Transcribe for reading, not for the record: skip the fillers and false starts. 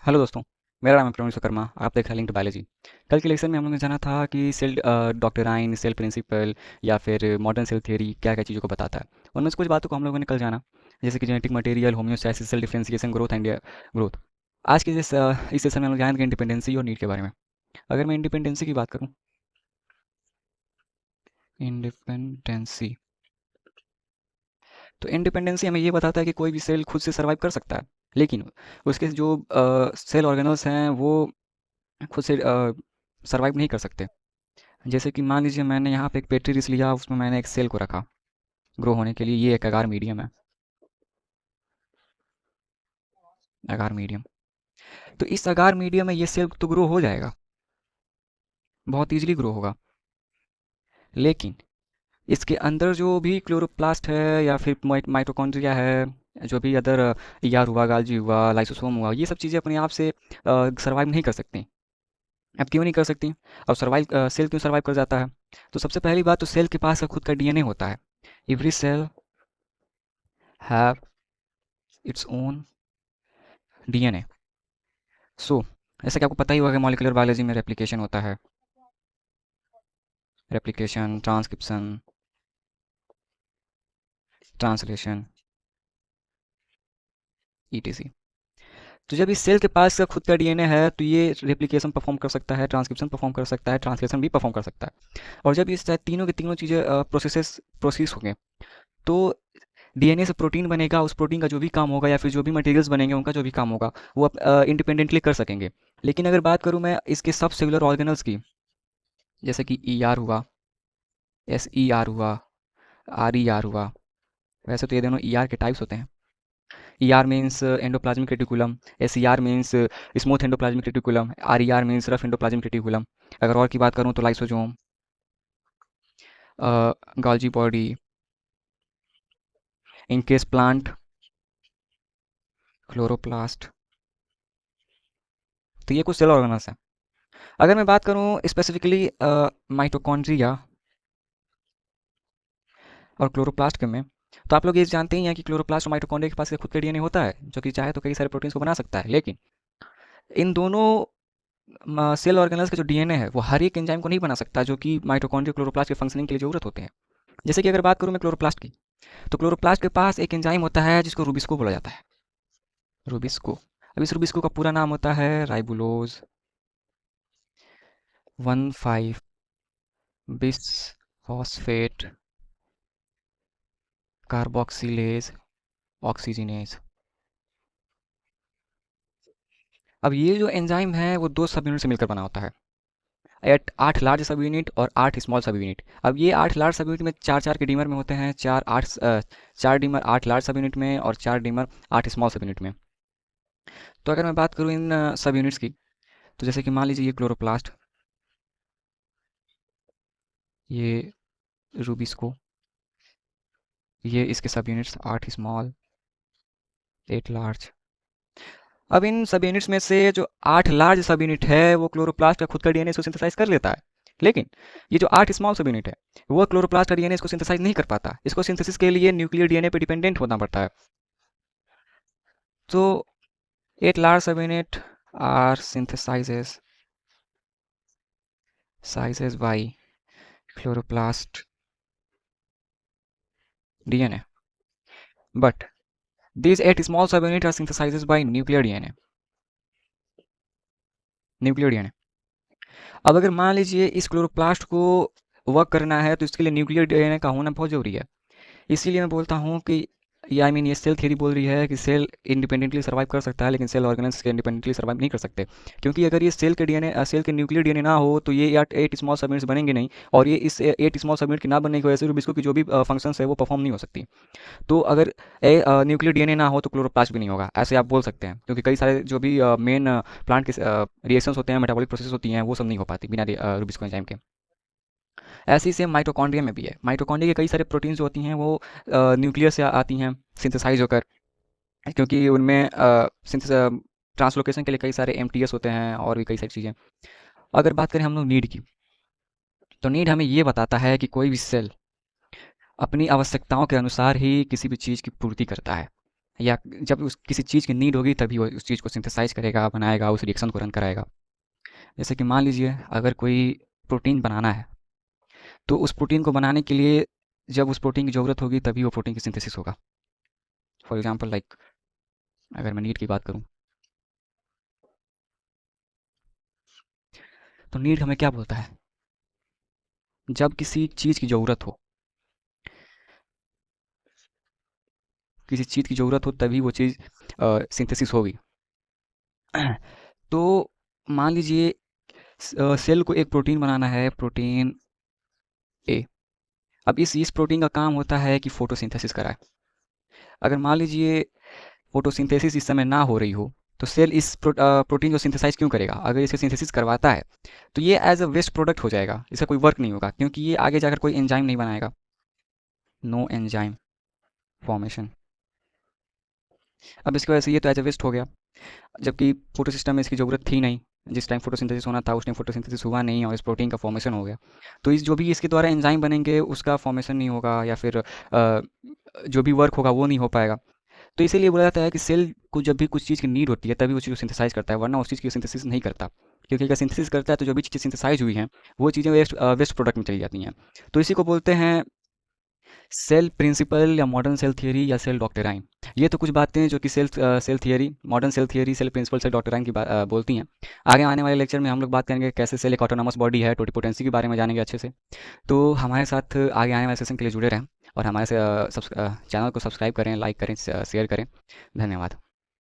Hello दोस्तों। मेरा नाम है प्रवीण विश्वकर्मा। आप देख रहे हैं लिंक्ड बायोलॉजी। कल के लेक्चर में हम लोग ने जाना था कि सेल डॉक्टराइन सेल प्रिंसिपल या फिर मॉडर्न सेल थ्योरी क्या क्या चीज़ों को बताता है। उनमें से कुछ बातों को हम लोगों ने कल जाना, जैसे कि genetic material, homeostasis, cell differentiation, growth and growth. आज के इस सेशन में हम लोग जानेंगे इंडिपेंडेंसी और नीड के बारे में। अगर मैं इंडिपेंडेंसी की बात करूँ, इंडिपेंडेंसी तो इंडिपेंडेंसी हमें ये बताता है कि कोई भी सेल खुद से सर्वाइव कर सकता है, लेकिन उसके जो सेल ऑर्गेनल्स हैं वो खुद से सर्वाइव नहीं कर सकते। जैसे कि मान लीजिए मैंने यहाँ पे एक पेट्री डिश लिया, उसमें मैंने एक सेल को रखा ग्रो होने के लिए। ये एक अगार मीडियम है, अगार मीडियम। तो इस अगार मीडियम में ये सेल तो ग्रो हो जाएगा, बहुत ईजिली ग्रो होगा। लेकिन इसके अंदर जो भी क्लोरोप्लास्ट है या फिर माइटोकॉन्ड्रिया है, जो भी अदर ईआर हुआ, गाल्जी हुआ, लाइसोसोम हुआ, ये सब चीज़ें अपने आप से सर्वाइव नहीं कर सकती। अब क्यों नहीं कर सकती? अब सर्वाइव सेल क्यों सर्वाइव कर जाता है? तो सबसे पहली बात तो सेल के पास खुद का डीएनए होता है। Every cell have its own DNA. So जैसा कि आपको पता ही होगा कि मॉलिक्यूलर बायोलॉजी में रेप्लिकेशन होता है, रेप्लिकेशन, ट्रांसक्रिप्शन, ट्रांसलेशन, ईटीसी। तो जब इस सेल के पास का खुद का डीएनए है तो ये रेप्लिकेशन परफॉर्म कर सकता है, ट्रांसक्रिप्शन परफॉर्म कर सकता है, ट्रांसलेशन भी परफॉर्म कर सकता है। और जब इस तीनों की तीनों चीज़ें प्रोसेस होंगे, तो डीएनए से प्रोटीन बनेगा। उस प्रोटीन का जो भी काम होगा या फिर जो भी मटेरियल्स बनेंगे उनका जो भी काम होगा वो इंडिपेंडेंटली कर सकेंगे। लेकिन अगर बात करूँ मैं इसके सब सेलुलर ऑर्गेनल्स की, जैसे कि ई आर हुआ, एस ई आर हुआ, आर ई आर हुआ, वैसे तो ये दोनों ई आर के टाइप्स होते हैं। E R means endoplasmic reticulum, S E R means smooth endoplasmic reticulum, R E R means rough endoplasmic reticulum. अगर और की बात करूँ तो lysosome, Golgi body, in case plant, chloroplast. तो ये कुछ सेल ऑर्गेनल्स हैं। अगर मैं बात करूँ स्पेसिफिकली माइटोकॉन्ड्रिया और क्लोरोप्लास्ट के में, तो आप लोग ये जानते ही हैं कि क्लोरोप्लास्ट और माइटोकॉन्ड्रिया के पास खुद का डीएनए होता है, जो कि चाहे तो कई सारे प्रोटीन्स को बना सकता है। लेकिन इन दोनों सेल ऑर्गेनल्स का जो डीएनए है वो हर एक एंजाइम को नहीं बना सकता, जो कि माइटोकॉन्ड्रिया क्लोरोप्लास्ट के फंक्शनिंग के लिए जरूरत होते हैं। जैसे कि अगर बात करूँ मैं क्लोरोप्लास्ट की, तो क्लोरोप्लास्ट के पास एक एंजाइम होता है जिसको रूबिस्को बोला जाता है, रूबिस्को। अब इस रूबिस्को का पूरा नाम होता है ribulose 1,5 bis phosphate carboxylase oxygenase. अब ये जो एंजाइम है वो दो सब यूनिट से मिलकर बना होता है, एट 8 लार्ज सब यूनिट और 8 स्मॉल सब यूनिट। अब ये 8 लार्ज सब यूनिट में चार चार के डीमर में होते हैं, चार डीमर 8 लार्ज सब यूनिट में और 4 डीमर 8 स्मॉल सब यूनिट में। तो अगर मैं बात करूँ इन सब यूनिट्स की, तो जैसे कि मान लीजिए ये क्लोरोप्लास्ट, ये रूबिस्को, ये इसके सब यूनिट्स 8 स्मॉल 8 लार्ज। अब इन सब यूनिट्स में से जो 8 लार्ज सब यूनिट है वो क्लोरोप्लास्ट का खुद का डीएनए इसको सिंथेसाइज कर लेता है। लेकिन ये जो 8 स्मॉल सब यूनिट है वो क्लोरोप्लास्ट का डीएनए इसको सिंथेसाइज नहीं कर पाता। इसको सिंथेसिस के लिए न्यूक्लियर डीएनए पे डिपेंडेंट होना पड़ता है। तो 8 large subunit are sizes by chloroplast DNA, but these 8 small subunits are synthesized by nuclear DNA. Nuclear DNA. अब अगर मान लीजिए इस क्लोरोप्लास्ट को वर्क करना है तो इसके लिए न्यूक्लियर डीएनए का होना बहुत जरूरी है। इसीलिए मैं बोलता हूँ कि ये सेल थ्योरी बोल रही है कि सेल इंडिपेंडेंटली सर्वाइव कर सकता है, लेकिन सेल ऑर्गेनल्स इंडिपेंडेंटली सर्वाइव नहीं कर सकते। क्योंकि अगर ये सेल के न्यूक्लियर डीएनए ना हो तो ये 8 स्मॉल सबयूनिट्स बनेंगे नहीं, और ये इस 8 स्मॉल सबयूनिट के ना बनने की वजह से रूबिस्को की जो भी फंक्शंस है वो परफॉर्म नहीं हो सकती। तो अगर न्यूक्लियर डीएनए ना हो तो क्लोरोप्लास्ट भी नहीं होगा, ऐसे आप बोल सकते हैं। क्योंकि कई सारे जो भी मेन प्लांट के रिएक्शंस होते हैं, मेटाबॉलिक प्रोसेस होती हैं, वो सब नहीं हो पाती बिना रूबिस्को एंजाइम के। ऐसे ही सेम माइटोकॉन्ड्रिया में भी है। माइटोकॉन्ड्रिया के कई सारे प्रोटीन्स जो होती हैं वो न्यूक्लियस से आती हैं सिंथेसाइज होकर, क्योंकि उनमें ट्रांसलोकेशन के लिए कई सारे एमटीएस होते हैं और भी कई सारी चीज़ें। अगर बात करें हम लोग नीड की, तो नीड हमें ये बताता है कि कोई भी सेल अपनी आवश्यकताओं के अनुसार ही किसी भी चीज़ की पूर्ति करता है। या जब उस किसी चीज़ की नीड होगी तभी वो उस चीज़ को सिंथेसाइज़ करेगा, बनाएगा, उस रिएक्शन को रन कराएगा। जैसे कि मान लीजिए अगर कोई प्रोटीन बनाना है, तो उस प्रोटीन को बनाने के लिए जब उस प्रोटीन की ज़रूरत होगी तभी वो प्रोटीन की सिंथेसिस होगा। फॉर एग्ज़ाम्पल लाइक अगर मैं नीड की बात करूँ, तो नीड हमें क्या बोलता है? जब किसी चीज़ की ज़रूरत हो, किसी चीज़ की ज़रूरत हो तभी वो चीज़ सिंथेसिस होगी। तो मान लीजिए सेल को एक प्रोटीन बनाना है, प्रोटीन ए। अब इस प्रोटीन का काम होता है कि फोटोसिंथेसिस कराए। अगर मान लीजिए फोटोसिंथेसिस इस समय ना हो रही हो, तो सेल इस प्रोटीन को सिंथेसाइज क्यों करेगा? अगर इसे सिंथेसिस करवाता है तो ये एज अ वेस्ट प्रोडक्ट हो जाएगा, इसका कोई वर्क नहीं होगा क्योंकि ये आगे जाकर कोई एंजाइम नहीं बनाएगा। No enzyme formation. अब इसकी वजह से ये तो एज अ वेस्ट हो गया, जबकि फोटो सिस्टम में इसकी ज़रूरत थी नहीं। जिस टाइम फोटोसिंथेसिस होना था उस टाइम फोटोसिंथेसिस हुआ नहीं और इस प्रोटीन का फॉर्मेशन हो गया। तो इस जो भी इसके द्वारा एंजाइम बनेंगे उसका फॉर्मेशन नहीं होगा, या फिर जो भी वर्क होगा वो नहीं हो पाएगा। तो इसीलिए बोला जाता है कि सेल को जब भी कुछ चीज़ की नीड होती है तभी वो चीज़ को सिंथेसाइज करता है, वरना उस चीज़ की सिंथेसिस नहीं करता। क्योंकि अगर सिंथेसिस करता है तो जो भी चीज़ें सिंथेसाइज हुई हैं वो चीज़ें वेस्ट प्रोडक्ट में चली जाती हैं। तो इसी को बोलते हैं सेल प्रिंसिपल या मॉडर्न सेल थियरी या सेल डॉक्टराइन। ये तो कुछ बातें जो कि cell theory, modern cell theory, cell principle, cell doctrine की बोलती हैं। आगे आने वाले लेक्चर में हम लोग बात करेंगे कैसे सेल एक ऑटोनॉमस बॉडी है, टोटिपोटेंसी के बारे में जानेंगे अच्छे से। तो हमारे साथ आगे आने वाले सेशन के लिए जुड़े रहें और हमारे चैनल को सब्सक्राइब करें, लाइक करें, शेयर करें। धन्यवाद।